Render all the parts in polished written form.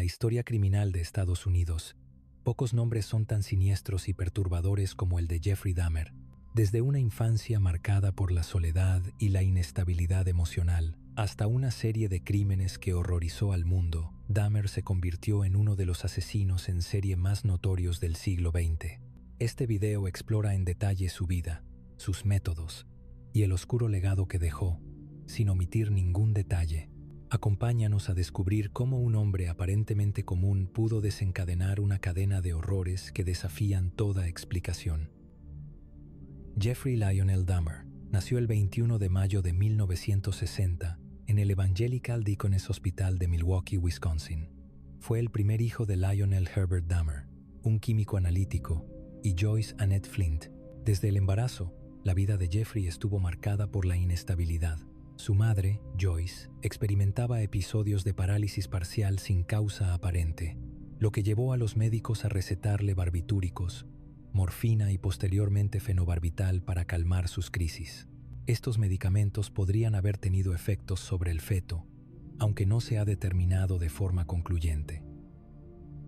la historia criminal de Estados Unidos, pocos nombres son tan siniestros y perturbadores como el de Jeffrey Dahmer. Desde una infancia marcada por la soledad y la inestabilidad emocional, hasta una serie de crímenes que horrorizó al mundo, Dahmer se convirtió en uno de los asesinos en serie más notorios del siglo XX. Este video explora en detalle su vida, sus métodos y el oscuro legado que dejó, sin omitir ningún detalle. Acompáñanos a descubrir cómo un hombre aparentemente común pudo desencadenar una cadena de horrores que desafían toda explicación. Jeffrey Lionel Dahmer nació el 21 de mayo de 1960 en el Evangelical Deaconess Hospital de Milwaukee, Wisconsin. Fue el primer hijo de Lionel Herbert Dahmer, un químico analítico, y Joyce Annette Flint. Desde el embarazo, la vida de Jeffrey estuvo marcada por la inestabilidad. Su madre, Joyce, experimentaba episodios de parálisis parcial sin causa aparente, lo que llevó a los médicos a recetarle barbitúricos, morfina y posteriormente fenobarbital para calmar sus crisis. Estos medicamentos podrían haber tenido efectos sobre el feto, aunque no se ha determinado de forma concluyente.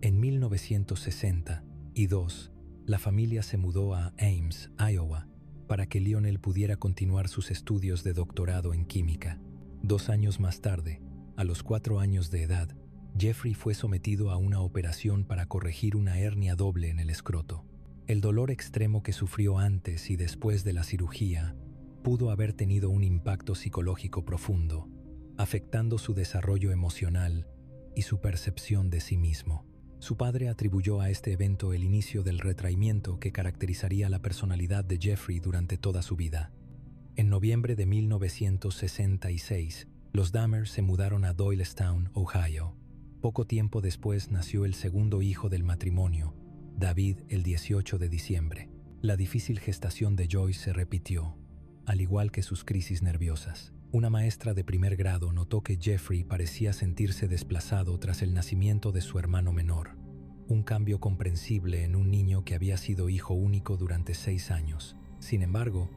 En 1962, la familia se mudó a Ames, Iowa, para que Lionel pudiera continuar sus estudios de doctorado en química. 2 años más tarde, a los 4 años de edad, Jeffrey fue sometido a una operación para corregir una hernia doble en el escroto. El dolor extremo que sufrió antes y después de la cirugía pudo haber tenido un impacto psicológico profundo, afectando su desarrollo emocional y su percepción de sí mismo. Su padre atribuyó a este evento el inicio del retraimiento que caracterizaría la personalidad de Jeffrey durante toda su vida. En noviembre de 1966, los Dahmer se mudaron a Doylestown, Ohio. Poco tiempo después nació el segundo hijo del matrimonio, David, el 18 de diciembre. La difícil gestación de Joyce se repitió, al igual que sus crisis nerviosas. Una maestra de primer grado notó que Jeffrey parecía sentirse desplazado tras el nacimiento de su hermano menor, un cambio comprensible en un niño que había sido hijo único durante 6 años. Sin embargo,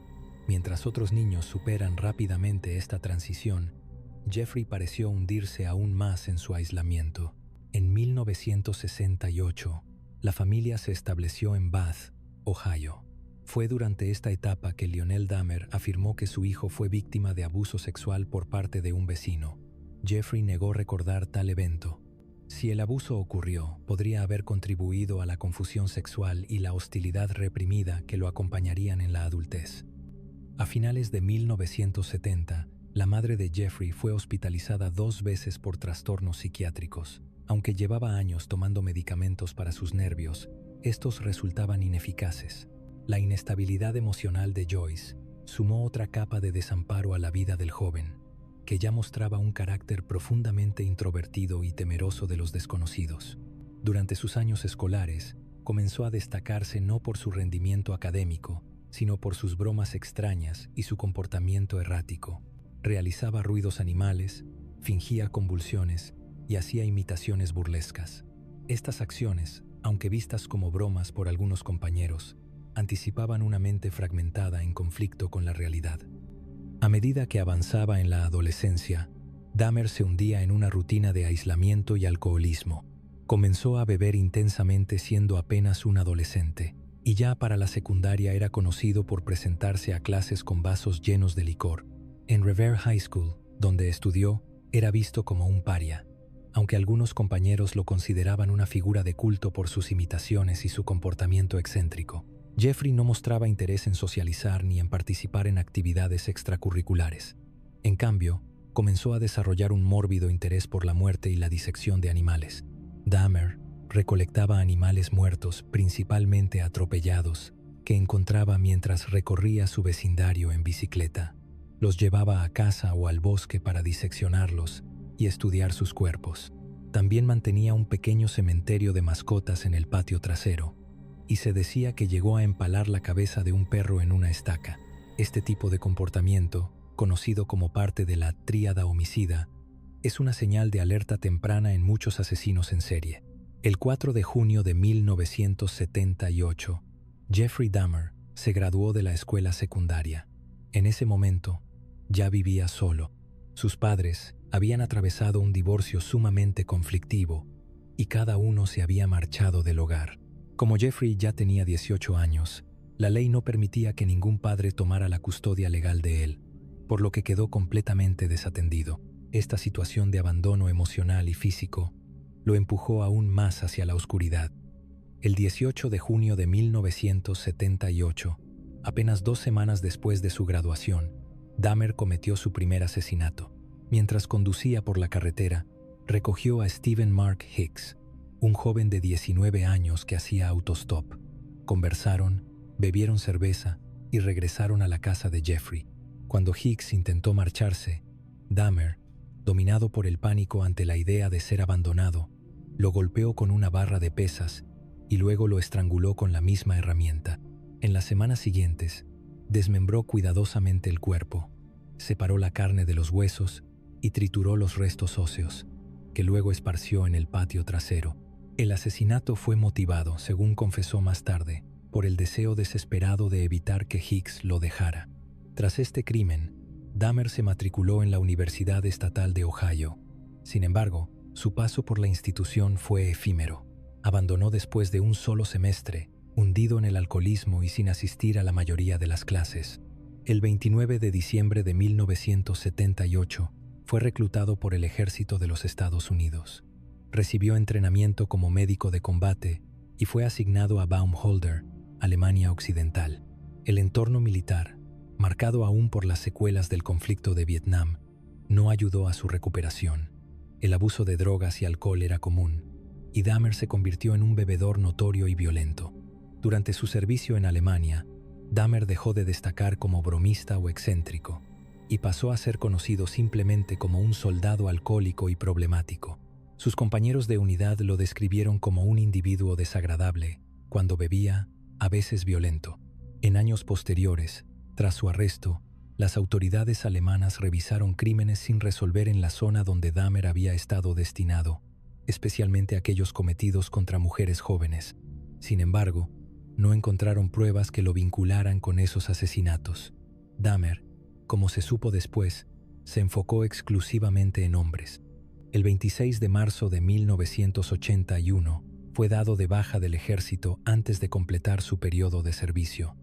mientras otros niños superan rápidamente esta transición, Jeffrey pareció hundirse aún más en su aislamiento. En 1968, la familia se estableció en Bath, Ohio. Fue durante esta etapa que Lionel Dahmer afirmó que su hijo fue víctima de abuso sexual por parte de un vecino. Jeffrey negó recordar tal evento. Si el abuso ocurrió, podría haber contribuido a la confusión sexual y la hostilidad reprimida que lo acompañarían en la adultez. A finales de 1970, la madre de Jeffrey fue hospitalizada 2 veces por trastornos psiquiátricos. Aunque llevaba años tomando medicamentos para sus nervios, estos resultaban ineficaces. La inestabilidad emocional de Joyce sumó otra capa de desamparo a la vida del joven, que ya mostraba un carácter profundamente introvertido y temeroso de los desconocidos. Durante sus años escolares, comenzó a destacarse no por su rendimiento académico, sino por sus bromas extrañas y su comportamiento errático. Realizaba ruidos animales, fingía convulsiones y hacía imitaciones burlescas. Estas acciones, aunque vistas como bromas por algunos compañeros, anticipaban una mente fragmentada en conflicto con la realidad. A medida que avanzaba en la adolescencia, Dahmer se hundía en una rutina de aislamiento y alcoholismo. Comenzó a beber intensamente siendo apenas un adolescente, y ya para la secundaria era conocido por presentarse a clases con vasos llenos de licor. En Revere High School, donde estudió, era visto como un paria, aunque algunos compañeros lo consideraban una figura de culto por sus imitaciones y su comportamiento excéntrico. Jeffrey no mostraba interés en socializar ni en participar en actividades extracurriculares. En cambio, comenzó a desarrollar un mórbido interés por la muerte y la disección de animales. Dahmer recolectaba animales muertos, principalmente atropellados, que encontraba mientras recorría su vecindario en bicicleta. Los llevaba a casa o al bosque para diseccionarlos y estudiar sus cuerpos. También mantenía un pequeño cementerio de mascotas en el patio trasero, y se decía que llegó a empalar la cabeza de un perro en una estaca. Este tipo de comportamiento, conocido como parte de la tríada homicida, es una señal de alerta temprana en muchos asesinos en serie. El 4 de junio de 1978, Jeffrey Dahmer se graduó de la escuela secundaria. En ese momento, ya vivía solo. Sus padres habían atravesado un divorcio sumamente conflictivo, y cada uno se había marchado del hogar. Como Jeffrey ya tenía 18 años, la ley no permitía que ningún padre tomara la custodia legal de él, por lo que quedó completamente desatendido. Esta situación de abandono emocional y físico lo empujó aún más hacia la oscuridad. El 18 de junio de 1978, apenas 2 semanas después de su graduación, Dahmer cometió su primer asesinato. Mientras conducía por la carretera, recogió a Stephen Mark Hicks, un joven de 19 años que hacía autostop. Conversaron, bebieron cerveza y regresaron a la casa de Jeffrey. Cuando Hicks intentó marcharse, Dahmer, dominado por el pánico ante la idea de ser abandonado, lo golpeó con una barra de pesas y luego lo estranguló con la misma herramienta. En las semanas siguientes, desmembró cuidadosamente el cuerpo, separó la carne de los huesos y trituró los restos óseos, que luego esparció en el patio trasero. El asesinato fue motivado, según confesó más tarde, por el deseo desesperado de evitar que Hicks lo dejara. Tras este crimen, Dahmer se matriculó en la Universidad Estatal de Ohio. Sin embargo, su paso por la institución fue efímero. Abandonó después de un solo semestre, hundido en el alcoholismo y sin asistir a la mayoría de las clases. El 29 de diciembre de 1978, fue reclutado por el Ejército de los Estados Unidos. Recibió entrenamiento como médico de combate y fue asignado a Baumholder, Alemania Occidental. El entorno militar, marcado aún por las secuelas del conflicto de Vietnam, no ayudó a su recuperación. El abuso de drogas y alcohol era común, y Dahmer se convirtió en un bebedor notorio y violento. Durante su servicio en Alemania, Dahmer dejó de destacar como bromista o excéntrico y pasó a ser conocido simplemente como un soldado alcohólico y problemático. Sus compañeros de unidad lo describieron como un individuo desagradable, cuando bebía, a veces violento. En años posteriores, tras su arresto, las autoridades alemanas revisaron crímenes sin resolver en la zona donde Dahmer había estado destinado, especialmente aquellos cometidos contra mujeres jóvenes. Sin embargo, no encontraron pruebas que lo vincularan con esos asesinatos. Dahmer, como se supo después, se enfocó exclusivamente en hombres. El 26 de marzo de 1981 fue dado de baja del ejército antes de completar su periodo de servicio,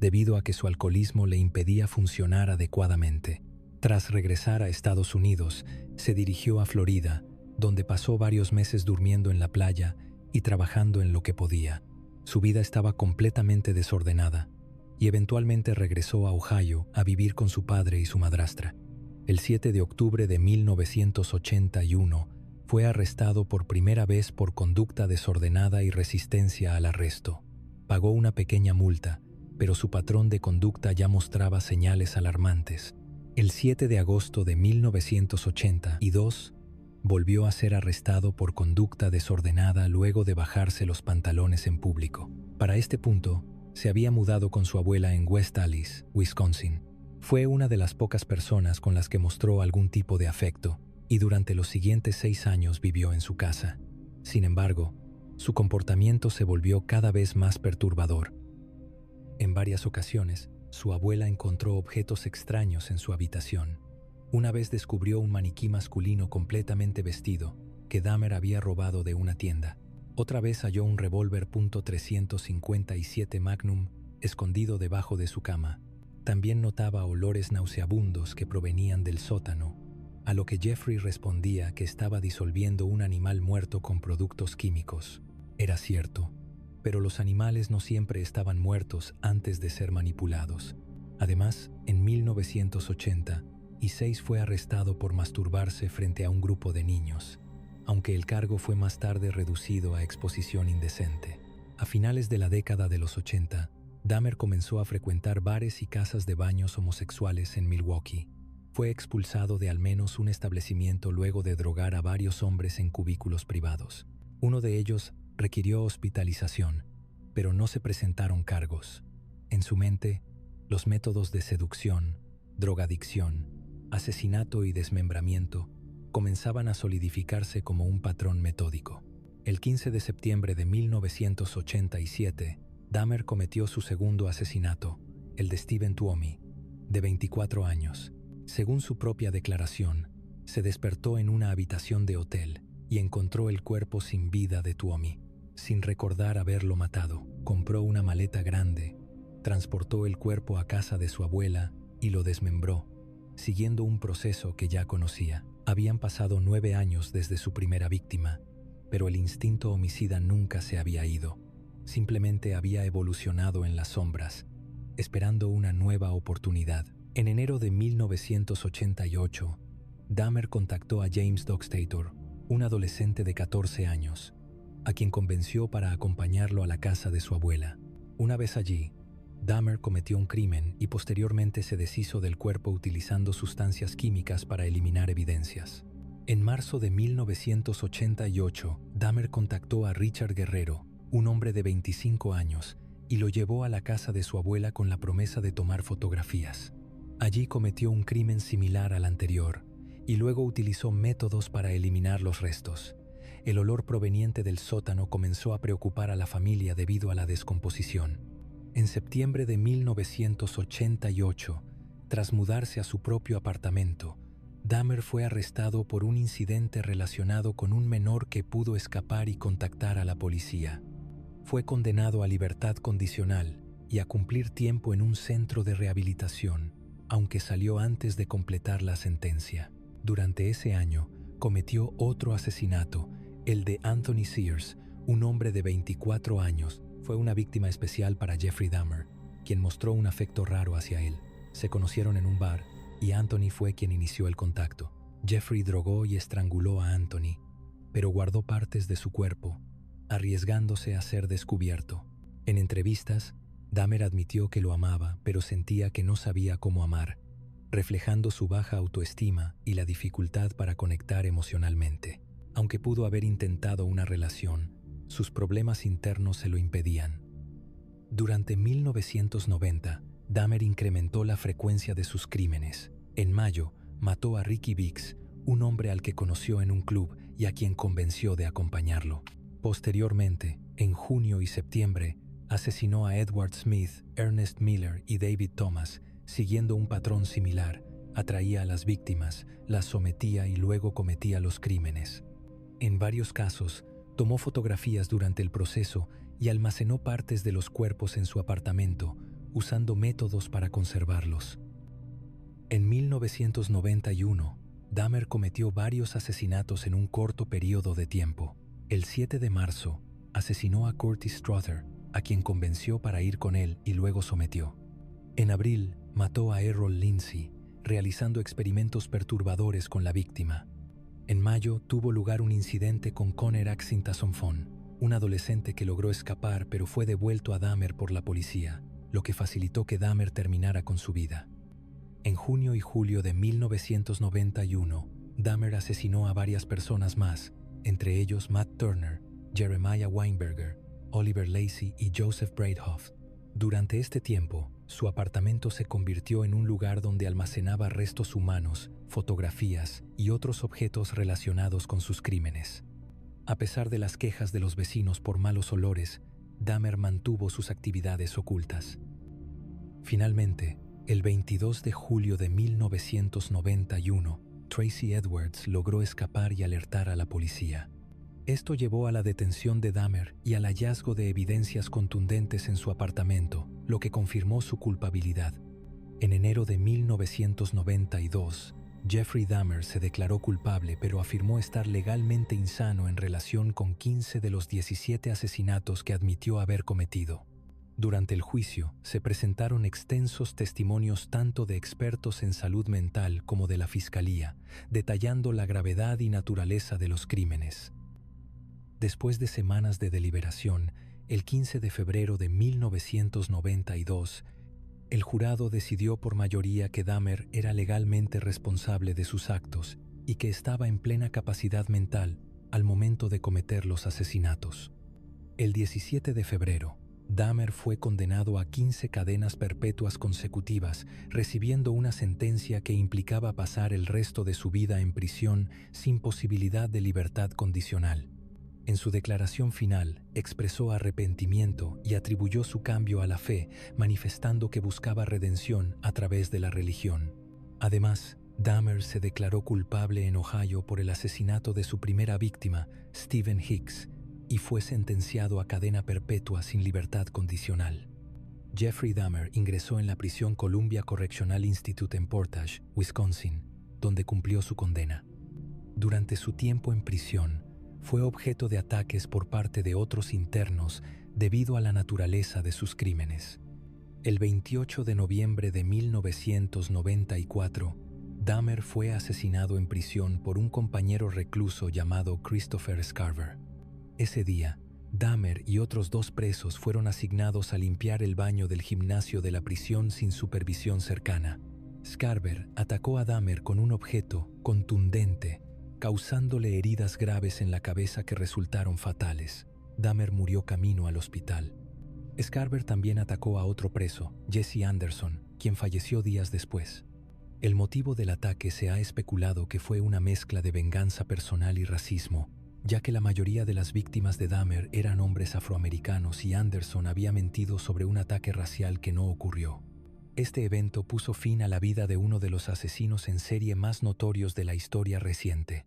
debido a que su alcoholismo le impedía funcionar adecuadamente. Tras regresar a Estados Unidos, se dirigió a Florida, donde pasó varios meses durmiendo en la playa y trabajando en lo que podía. Su vida estaba completamente desordenada y eventualmente regresó a Ohio a vivir con su padre y su madrastra. El 7 de octubre de 1981 fue arrestado por primera vez por conducta desordenada y resistencia al arresto. Pagó una pequeña multa, pero su patrón de conducta ya mostraba señales alarmantes. El 7 de agosto de 1982 volvió a ser arrestado por conducta desordenada luego de bajarse los pantalones en público. Para este punto, se había mudado con su abuela en West Allis, Wisconsin. Fue una de las pocas personas con las que mostró algún tipo de afecto y durante los siguientes 6 años vivió en su casa. Sin embargo, su comportamiento se volvió cada vez más perturbador. En varias ocasiones, su abuela encontró objetos extraños en su habitación. Una vez descubrió un maniquí masculino completamente vestido que Dahmer había robado de una tienda. Otra vez halló un revólver .357 Magnum escondido debajo de su cama. También notaba olores nauseabundos que provenían del sótano, a lo que Jeffrey respondía que estaba disolviendo un animal muerto con productos químicos. Era cierto, pero los animales no siempre estaban muertos antes de ser manipulados. Además, en 1986 fue arrestado por masturbarse frente a un grupo de niños, aunque el cargo fue más tarde reducido a exposición indecente. A finales de la década de los 80, Dahmer comenzó a frecuentar bares y casas de baños homosexuales en Milwaukee. Fue expulsado de al menos un establecimiento luego de drogar a varios hombres en cubículos privados. Uno de ellos requirió hospitalización, pero no se presentaron cargos. En su mente, los métodos de seducción, drogadicción, asesinato y desmembramiento comenzaban a solidificarse como un patrón metódico. El 15 de septiembre de 1987, Dahmer cometió su segundo asesinato, el de Stephen Tuomi, de 24 años. Según su propia declaración, se despertó en una habitación de hotel y encontró el cuerpo sin vida de Tuomi. Sin recordar haberlo matado, compró una maleta grande, transportó el cuerpo a casa de su abuela y lo desmembró, siguiendo un proceso que ya conocía. Habían pasado 9 años desde su primera víctima, pero el instinto homicida nunca se había ido. Simplemente había evolucionado en las sombras, esperando una nueva oportunidad. En enero de 1988, Dahmer contactó a James Dockstader, un adolescente de 14 años, a quien convenció para acompañarlo a la casa de su abuela. Una vez allí, Dahmer cometió un crimen y posteriormente se deshizo del cuerpo utilizando sustancias químicas para eliminar evidencias. En marzo de 1988, Dahmer contactó a Richard Guerrero, un hombre de 25 años, y lo llevó a la casa de su abuela con la promesa de tomar fotografías. Allí cometió un crimen similar al anterior y luego utilizó métodos para eliminar los restos. El olor proveniente del sótano comenzó a preocupar a la familia debido a la descomposición. En septiembre de 1988, tras mudarse a su propio apartamento, Dahmer fue arrestado por un incidente relacionado con un menor que pudo escapar y contactar a la policía. Fue condenado a libertad condicional y a cumplir tiempo en un centro de rehabilitación, aunque salió antes de completar la sentencia. Durante ese año, cometió otro asesinato, el de Anthony Sears, un hombre de 24 años. Fue una víctima especial para Jeffrey Dahmer, quien mostró un afecto raro hacia él. Se conocieron en un bar y Anthony fue quien inició el contacto. Jeffrey drogó y estranguló a Anthony, pero guardó partes de su cuerpo, arriesgándose a ser descubierto. En entrevistas, Dahmer admitió que lo amaba, pero sentía que no sabía cómo amar, reflejando su baja autoestima y la dificultad para conectar emocionalmente. Aunque pudo haber intentado una relación, sus problemas internos se lo impedían. Durante 1990, Dahmer incrementó la frecuencia de sus crímenes. En mayo, mató a Ricky Biggs, un hombre al que conoció en un club y a quien convenció de acompañarlo. Posteriormente, en junio y septiembre, asesinó a Edward Smith, Ernest Miller y David Thomas, siguiendo un patrón similar. Atraía a las víctimas, las sometía y luego cometía los crímenes. En varios casos, tomó fotografías durante el proceso y almacenó partes de los cuerpos en su apartamento, usando métodos para conservarlos. En 1991, Dahmer cometió varios asesinatos en un corto periodo de tiempo. El 7 de marzo, asesinó a Curtis Strother, a quien convenció para ir con él y luego sometió. En abril, mató a Errol Lindsey, realizando experimentos perturbadores con la víctima. En mayo tuvo lugar un incidente con Conner Axintasonfon, un adolescente que logró escapar pero fue devuelto a Dahmer por la policía, lo que facilitó que Dahmer terminara con su vida. En junio y julio de 1991, Dahmer asesinó a varias personas más, entre ellos Matt Turner, Jeremiah Weinberger, Oliver Lacey y Joseph Breithoff. Durante este tiempo, su apartamento se convirtió en un lugar donde almacenaba restos humanos, fotografías y otros objetos relacionados con sus crímenes. A pesar de las quejas de los vecinos por malos olores, Dahmer mantuvo sus actividades ocultas. Finalmente, el 22 de julio de 1991, Tracy Edwards logró escapar y alertar a la policía. Esto llevó a la detención de Dahmer y al hallazgo de evidencias contundentes en su apartamento, lo que confirmó su culpabilidad. En enero de 1992, Jeffrey Dahmer se declaró culpable, pero afirmó estar legalmente insano en relación con 15 de los 17 asesinatos que admitió haber cometido. Durante el juicio, se presentaron extensos testimonios tanto de expertos en salud mental como de la fiscalía, detallando la gravedad y naturaleza de los crímenes. Después de semanas de deliberación, el 15 de febrero de 1992, el jurado decidió por mayoría que Dahmer era legalmente responsable de sus actos y que estaba en plena capacidad mental al momento de cometer los asesinatos. El 17 de febrero, Dahmer fue condenado a 15 cadenas perpetuas consecutivas, recibiendo una sentencia que implicaba pasar el resto de su vida en prisión sin posibilidad de libertad condicional. En su declaración final, expresó arrepentimiento y atribuyó su cambio a la fe, manifestando que buscaba redención a través de la religión. Además, Dahmer se declaró culpable en Ohio por el asesinato de su primera víctima, Stephen Hicks, y fue sentenciado a cadena perpetua sin libertad condicional. Jeffrey Dahmer ingresó en la prisión Columbia Correctional Institute en Portage, Wisconsin, donde cumplió su condena. Durante su tiempo en prisión, fue objeto de ataques por parte de otros internos debido a la naturaleza de sus crímenes. El 28 de noviembre de 1994, Dahmer fue asesinado en prisión por un compañero recluso llamado Christopher Scarver. Ese día, Dahmer y otros 2 presos fueron asignados a limpiar el baño del gimnasio de la prisión sin supervisión cercana. Scarver atacó a Dahmer con un objeto contundente, causándole heridas graves en la cabeza que resultaron fatales. Dahmer murió camino al hospital. Scarver también atacó a otro preso, Jesse Anderson, quien falleció días después. El motivo del ataque se ha especulado que fue una mezcla de venganza personal y racismo, ya que la mayoría de las víctimas de Dahmer eran hombres afroamericanos y Anderson había mentido sobre un ataque racial que no ocurrió. Este evento puso fin a la vida de uno de los asesinos en serie más notorios de la historia reciente.